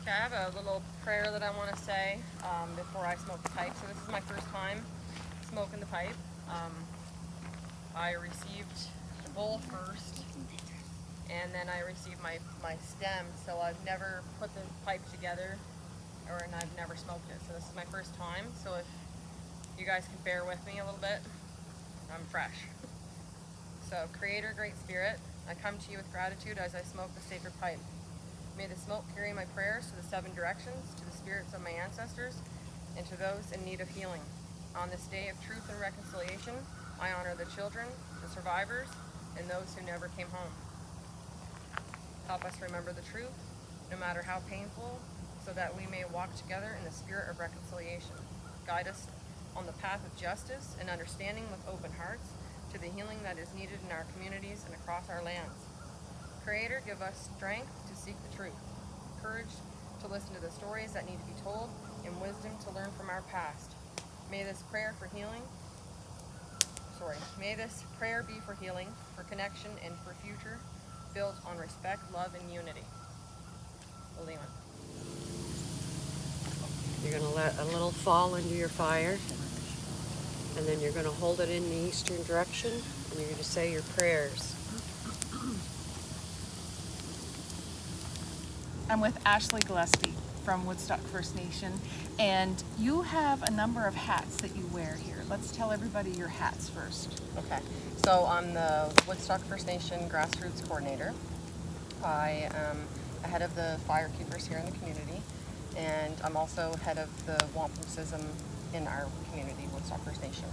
Okay, I have a little prayer that I want to say before I smoke the pipe. So this is my first time smoking the pipe. I received the bowl first, and then I received my stem. So I've never put the pipe together, and I've never smoked it. So this is my first time. So if you guys can bear with me a little bit, I'm fresh. So, Creator, Great Spirit, I come to you with gratitude as I smoke the sacred pipe. May the smoke carry my prayers to the 7 directions, to the spirits of my ancestors, and to those in need of healing. On this day of truth and reconciliation, I honor the children, the survivors, and those who never came home. Help us remember the truth, no matter how painful, so that we may walk together in the spirit of reconciliation. Guide us on the path of justice and understanding with open hearts to the healing that is needed in our communities and across our lands. Creator, give us strength to seek the truth, courage to listen to the stories that need to be told, and wisdom to learn from our past. May this prayer be for healing, for connection, and for future, built on respect, love, and unity. Lima. You're going to let a little fall into your fire, and then you're going to hold it in the eastern direction, and you're going to say your prayers. I'm with Ashley Gillespie from Wotstak First Nation, and you have a number of hats that you wear here. Let's tell everybody your hats first. Okay, so I'm the Wotstak First Nation Grassroots Coordinator. I am head of the fire keepers here in the community, and I'm also head of the wampum in our community, Wotstak First Nation.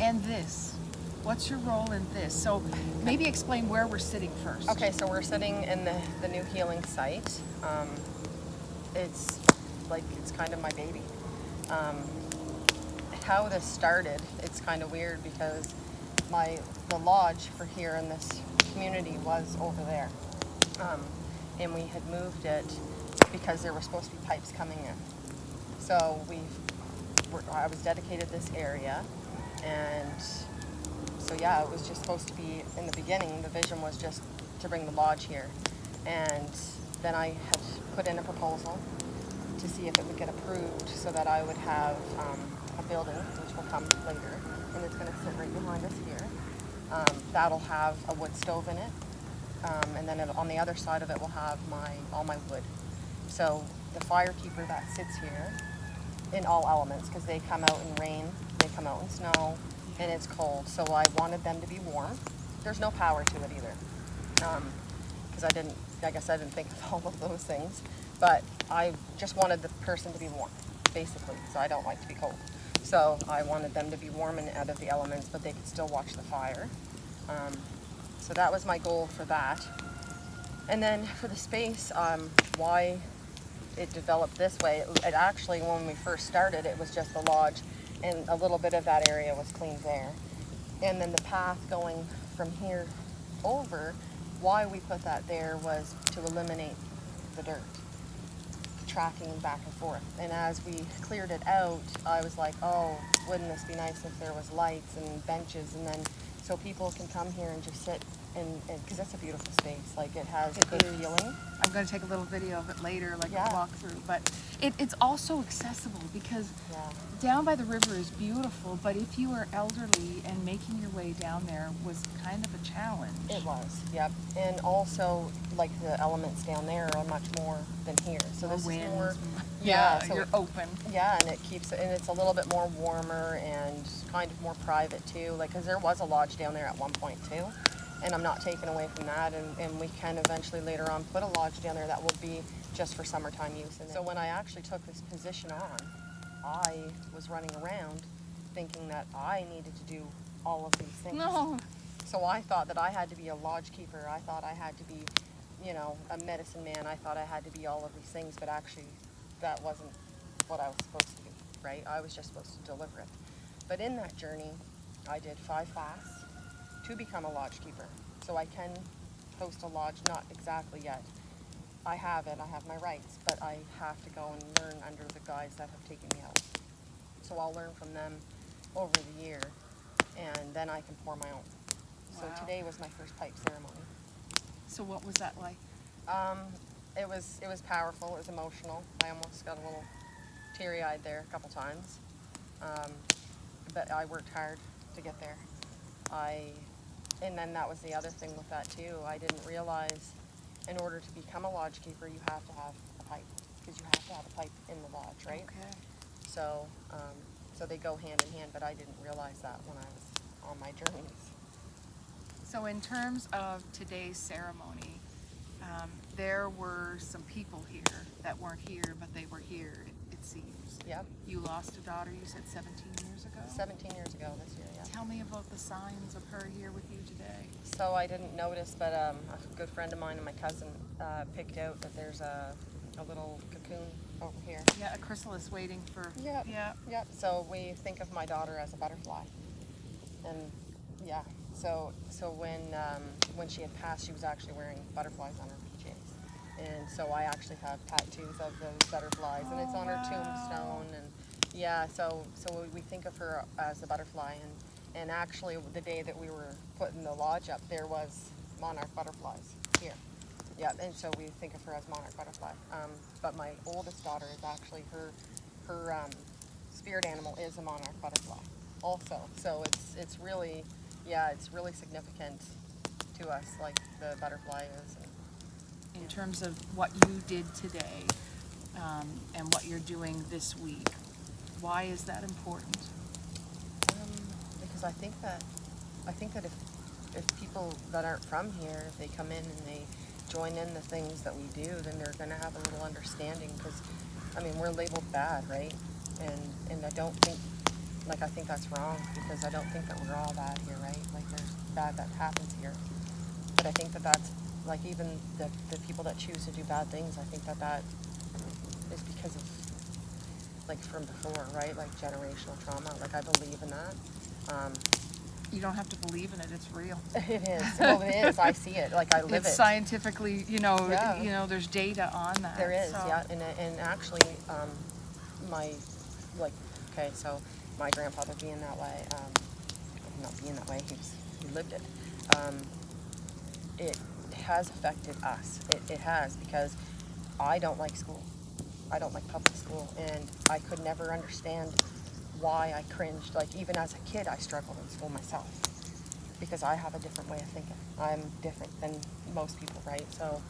And this, what's your role in this? So maybe explain where we're sitting first. Okay, so we're sitting in the new healing site. It's kind of my baby. How this started, it's kind of weird because the lodge for here in this community was over there, and we had moved it because there were supposed to be pipes coming in. So I was dedicated this area, and so yeah, it was just supposed to be, in the beginning, the vision was just to bring the lodge here, and then I had put in a proposal to see if it would get approved so that I would have a building, which will come later, and it's going to sit right behind us here. That'll have a wood stove in it, and then on the other side of it will have all my wood. So the firekeeper that sits here, in all elements, because they come out in rain, they come out in snow, and it's cold. So I wanted them to be warm. There's no power to it either, because I didn't think of all of those things. But I just wanted the person to be warm, basically, because I don't like to be cold. So I wanted them to be warm and out of the elements, but they could still watch the fire. So that was my goal for that. And then for the space, why it developed this way, it actually, when we first started, it was just the lodge, and a little bit of that area was cleaned there. And then the path going from here over, why we put that there was to eliminate the dirt, tracking back and forth. And as we cleared it out, I was like, oh, wouldn't this be nice if there was lights and benches, and then so people can come here and just sit, and because it's a beautiful space. Like, it has a good feeling. I'm going to take a little video of it later, like Yeah. a walkthrough. But it's also accessible because down by the river is beautiful, but if you are elderly and making your way down there was kind of a challenge. It was, yep. And also, like, the elements down there are much more than here. So this is more, so you're open. Yeah, and it's a little bit more warmer and kind of more private too. Like, because there was a lodge down there at one point too, and I'm not taking away from that. And we can eventually later on put a lodge down there that will be just for summertime use. And so when I actually took this position on, I was running around thinking that I needed to do all of these things. No. So I thought that I had to be a lodge keeper. I thought I had to be, a medicine man. I thought I had to be all of these things, but actually that wasn't what I was supposed to do, right? I was just supposed to deliver it. But in that journey, I did 5 fasts to become a lodge keeper. So I can host a lodge, not exactly yet. I have my rights, but I have to go and learn under the guides that have taken me out. So I'll learn from them over the year, and then I can pour my own. So today was my first pipe ceremony. So what was that like? It was powerful. It was emotional. I almost got a little teary-eyed there a couple times. Um, but I worked hard to get there. And then that was the other thing with that too. I didn't realize in order to become a lodge keeper, you have to have a pipe, because you have to have a pipe in the lodge, right? Okay. So, so they go hand in hand, but I didn't realize that when I was on my journeys. So in terms of today's ceremony, there were some people here that weren't here, but they were here, it seems. Yep. You lost a daughter, you said 17 years ago? 17 years ago this year, yeah. Tell me about the signs of her here with you today. So I didn't notice, but a good friend of mine and my cousin picked out that there's a little cocoon over here. Yeah, a chrysalis waiting for... Yep. Yeah. Yep. So we think of my daughter as a butterfly, and yeah. So when she had passed, she was actually wearing butterflies on her PJs, and so I actually have tattoos of those butterflies, and it's on her tombstone, and yeah. So we think of her as a butterfly, and actually the day that we were putting the lodge up, there was monarch butterflies here. Yeah, and so we think of her as monarch butterfly. But my oldest daughter is actually her spirit animal is a monarch butterfly, also. So it's really, yeah, it's really significant to us, like the butterfly is. In terms of what you did today, and what you're doing this week, why is that important? Because I think that if people that aren't from here, if they come in and they join in the things that we do, then they're going to have a little understanding, because I mean, we're labeled bad, right? And I don't think, like, I think that's wrong, because I don't think that we're all bad here, right? Like, there's bad that happens here, but I think that that's, like, even the people that choose to do bad things, I think that is because of, like, from before, right? Like generational trauma. Like, I believe in that. You don't have to believe in it, it's real. It is. Well, it is. I see it. Like, I live It's it. scientifically, Yeah. there's data on that. There is, so. yeah. And actually, so my grandfather being that way, not being that way, he lived it. It has affected us. It has, because I don't like school. I don't like public school, and I could never understand why I cringed. Like, even as a kid, I struggled in school myself, because I have a different way of thinking. I'm different than most people, right? So,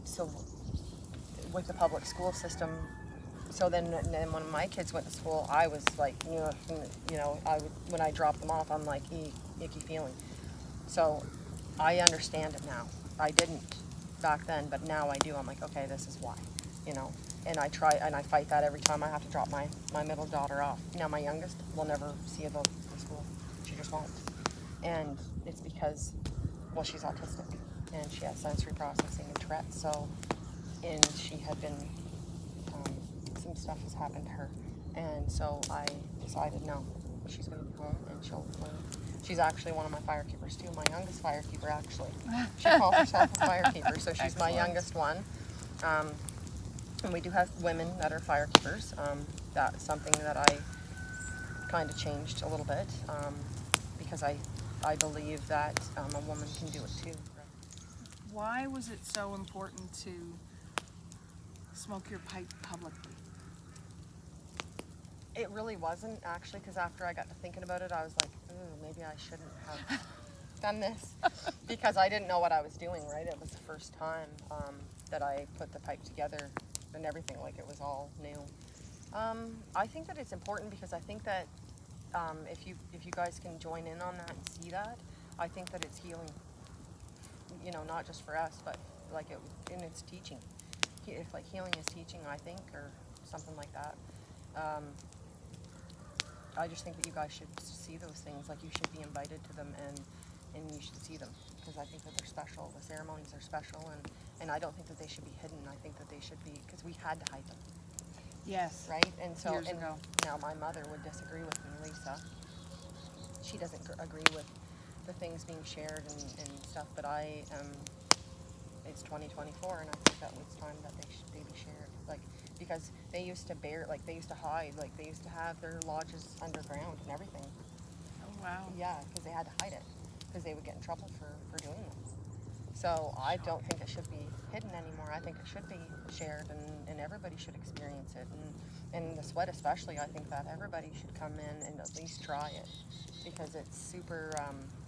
so with the public school system, so then when my kids went to school, I was like, when I dropped them off, I'm like, icky feeling. So I understand it now. I didn't back then, but now I do. I'm like, okay, this is why, and I try, and I fight that every time I have to drop my middle daughter off. Now my youngest will never see the school. She just won't. And it's because, well, she's autistic, and she has sensory processing and Tourette's, and she had been, some stuff has happened to her, and so I decided, no, she's going to be home, and she'll learn. She's actually one of my firekeepers too, my youngest firekeeper, actually. She calls herself a firekeeper, so she's my youngest one. And we do have women that are firekeepers. That's something that I kind of changed a little bit, because I believe that a woman can do it too. Why was it so important to smoke your pipe publicly? It really wasn't, actually, because after I got to thinking about it, I was like, ooh, maybe I shouldn't have done this, because I didn't know what I was doing, right? It was the first time that I put the pipe together and everything, like it was all new. I think that it's important, because I think that if you guys can join in on that and see that, I think that it's healing, not just for us, but like in its teaching. If like healing is teaching, I think, or something like that. I just think that you guys should see those things. Like, you should be invited to them, and you should see them, because I think that they're special. The ceremonies are special, and I don't think that they should be hidden. I think that they should be, because we had to hide them. Yes. Right? And so, Years ago. Now my mother would disagree with me, Lisa. She doesn't agree with the things being shared and stuff, but it's 2024, and I think that it's time that they be shared. Like, because they used to they used to hide, like they used to have their lodges underground and everything. Oh, wow. Yeah, because they had to hide it, because they would get in trouble for doing them. So I don't think it should be hidden anymore. I think it should be shared, and everybody should experience it. And the sweat especially, I think that everybody should come in and at least try it, because it's super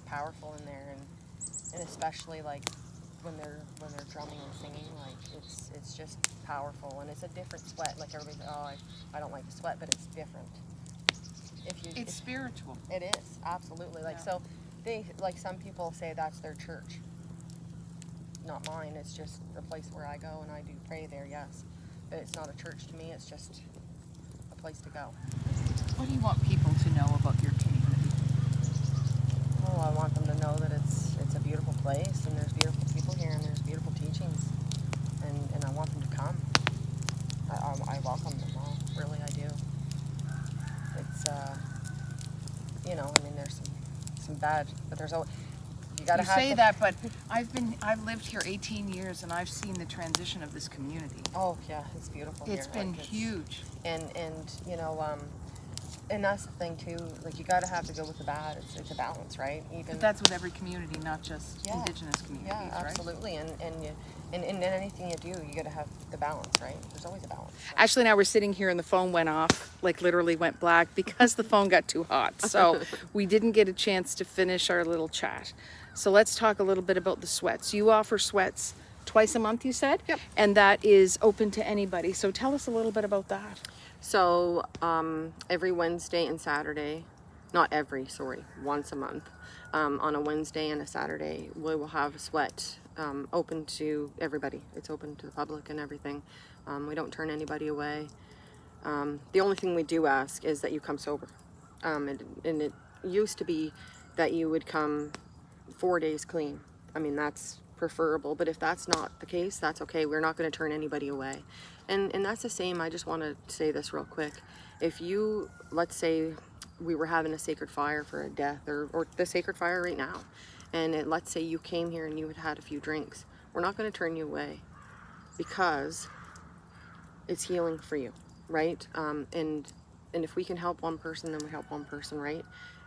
powerful in there, and especially like when they're drumming and singing, like it's just powerful, and it's a different sweat. Like everybody's, oh, I don't like the sweat, but it's different. It's spiritual. It is, absolutely. Like, Yeah. so they, like, some people say that's their church. Not mine. It's just a place where I go and I do pray there, yes. But it's not a church to me. It's just a place to go. What do you want people to know about your community? Oh, I want them to know that it's a beautiful place, and there's beautiful people here, and there's beautiful teachings, and I want them to come. I welcome them all. Really, I do. It's, you know, I mean, there's some bad, but there's always, you gotta You have say the, that, but I've lived here 18 years and I've seen the transition of this community. oh yeah, it's beautiful here. It's been Like, huge. And you know, and that's the thing too, like, you gotta have to go with the bad. It's a balance, right? Even But that's with every community, not just Yeah. Indigenous communities, yeah, right? absolutely. And in anything you do, you gotta have the balance, right? There's always a balance. So. Ashley and I were sitting here and the phone went off, like literally went black because the phone got too hot. So we didn't get a chance to finish our little chat. So let's talk a little bit about the sweats. You offer sweats twice a month, you said? Yep. And that is open to anybody. So tell us a little bit about that. So every Wednesday and Saturday, not every, sorry, once a month, on a Wednesday and a Saturday, we will have a sweat open to everybody. It's open to the public and everything. We don't turn anybody away. The only thing we do ask is that you come sober. And it used to be that you would come 4 days clean. I mean, that's preferable, but if that's not the case, that's okay. We're not going to turn anybody away. And that's the same. I just want to say this real quick. If you, let's say we were having a sacred fire for a death, or the sacred fire right now, and let's say you came here and you had a few drinks, we're not going to turn you away, because it's healing for you, right? And if we can help one person, then we help one person, right?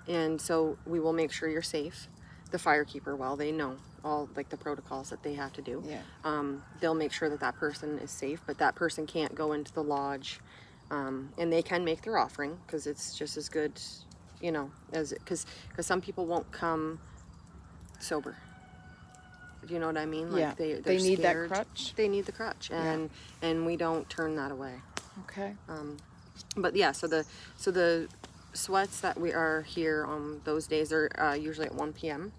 And so we will make sure you're safe. The firekeeper, well, they know all like the protocols that they have to do. Yeah. They'll make sure that that person is safe, but that person can't go into the lodge, and they can make their offering, because it's just as good, you know, as because some people won't come sober. Do you know what I mean? Like, Yeah. they're They need that scared. crutch. They need the crutch, and we don't turn that away. Okay. But yeah, so the sweats that we are here on those days are usually at 1 p.m.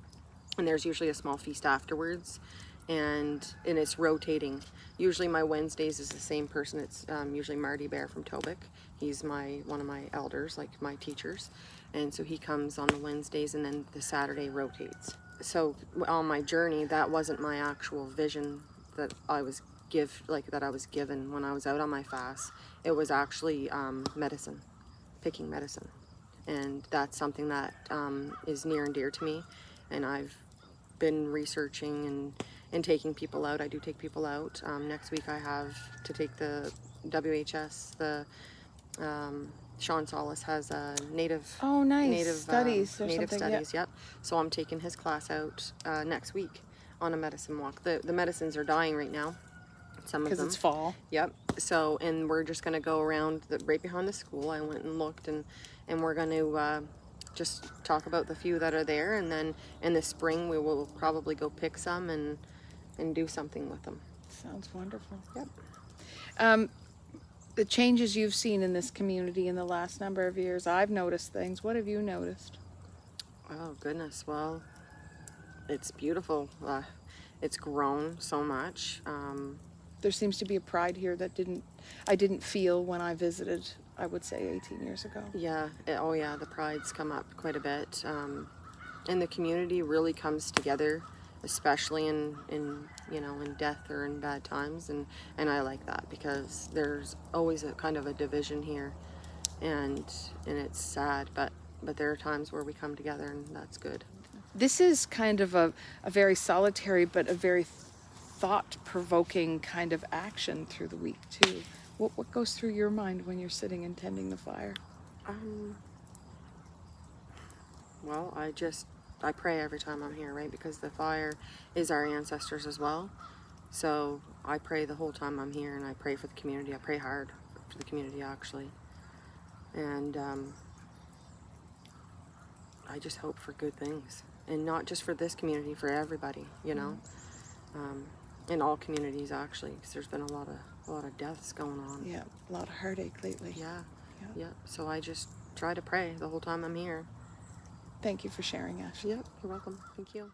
and there's usually a small feast afterwards, and it's rotating. Usually my Wednesdays is the same person. It's usually Marty Bear from Tobic. He's one of my elders, like my teachers, and so he comes on the Wednesdays, and then the Saturday rotates. So on my journey, that wasn't my actual vision that I was given when I was out on my fast. It was actually medicine, picking medicine, and that's something that is near and dear to me. And I've been researching and taking people out. I do take people out. Next week I have to take the WHS. The Sean Solis has a native studies or native studies. something, Yep. So I'm taking his class out next week on a medicine walk. The medicines are dying right now. Some of them. Because it's fall. Yep. So, and we're just going to go around right behind the school. I went and looked, and we're going to just talk about the few that are there, and then in the spring we will probably go pick some and do something with them. Sounds wonderful. Yep. The changes you've seen in this community in the last number of years, I've noticed things. What have you noticed? Oh goodness. Well, it's beautiful. It's grown so much. There seems to be a pride here that I didn't feel when I visited, I would say 18 years ago. Yeah. Oh yeah. The pride's come up quite a bit. And the community really comes together, especially in death or in bad times, and I like that, because there's always a kind of a division here, and it's sad, but there are times where we come together, and that's good. This is kind of a very solitary but a very thought-provoking kind of action through the week too. What goes through your mind when you're sitting and tending the fire? Well, I just I pray every time I'm here, right? Because the fire is our ancestors as well. So I pray the whole time I'm here, and I pray for the community. I pray hard for the community, actually. And I just hope for good things. And not just for this community, for everybody, you know? In all communities, actually, because there's been a lot of deaths going on. Yeah, a lot of heartache lately. Yeah. So I just try to pray the whole time I'm here. Thank you for sharing, Ashley. Yep, you're welcome. Thank you.